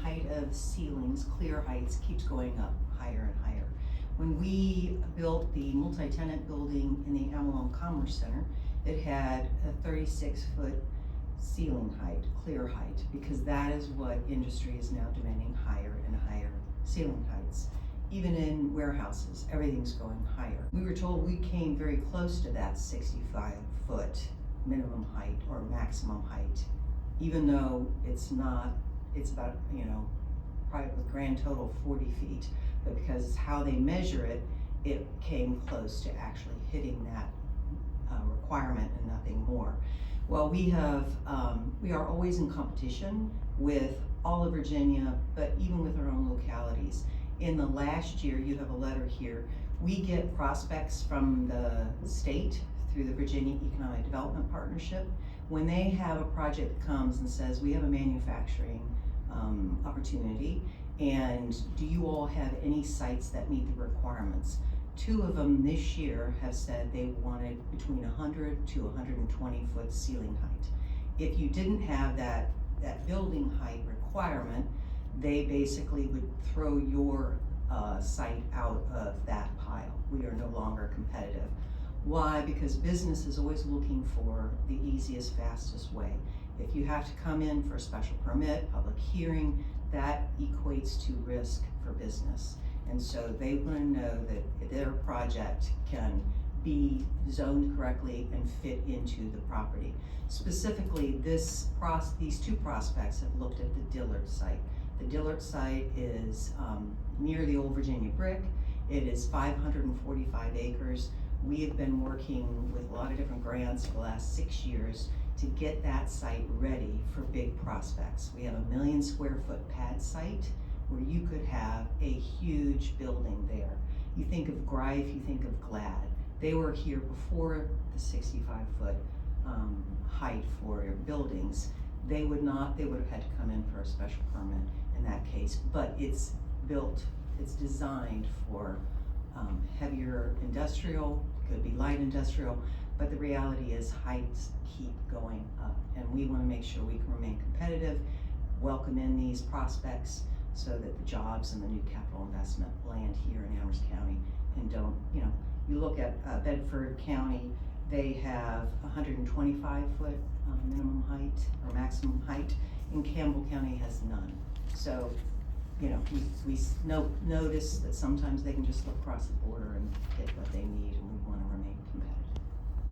height of ceilings, clear heights, keeps going up higher and higher. When we built the multi-tenant building in the Avalon Commerce Center, it had a 36-foot ceiling height, clear height, because that is what industry is now demanding, higher and higher ceiling heights. Even in warehouses, everything's going higher. We were told we came very close to that 65-foot minimum height or maximum height, even though it's not, it's about, probably with grand total 40 feet, but because how they measure it, it came close to actually hitting that requirement and nothing more. Well, we are always in competition with all of Virginia, but even with our own localities. In the last year, you have a letter here, we get prospects from the state through the Virginia Economic Development Partnership. When they have a project that comes and says, we have a manufacturing opportunity, and do you all have any sites that meet the requirements? 2 of them this year have said they wanted between 100 to 120 foot ceiling height. If you didn't have that building height requirement, they basically would throw your site out of that pile. We are no longer competitive. Why? Because business is always looking for the easiest, fastest way. If you have to come in for a special permit, public hearing, that equates to risk for business. And so they want to know that their project can be zoned correctly and fit into the property. Specifically, these 2 prospects have looked at the Dillard site. The Dillard site is near the old Virginia Brick. It is 545 acres. We have been working with a lot of different grants for the last 6 years to get that site ready for big prospects. We have a 1 million square foot pad site where you could have a huge building there. You think of Greif, you think of Glad. They were here before the 65-foot height for buildings. They would have had to come in for a special permit in that case, but it's designed for heavier industrial, could be light industrial, but the reality is heights keep going up, and we want to make sure we can remain competitive, welcome in these prospects so that the jobs and the new capital investment land here in Amherst County and don't, you look at Bedford County, they have 125 foot minimum height or maximum height, and Campbell County has none. So, we notice that sometimes they can just look across the border and get what they need, and we want to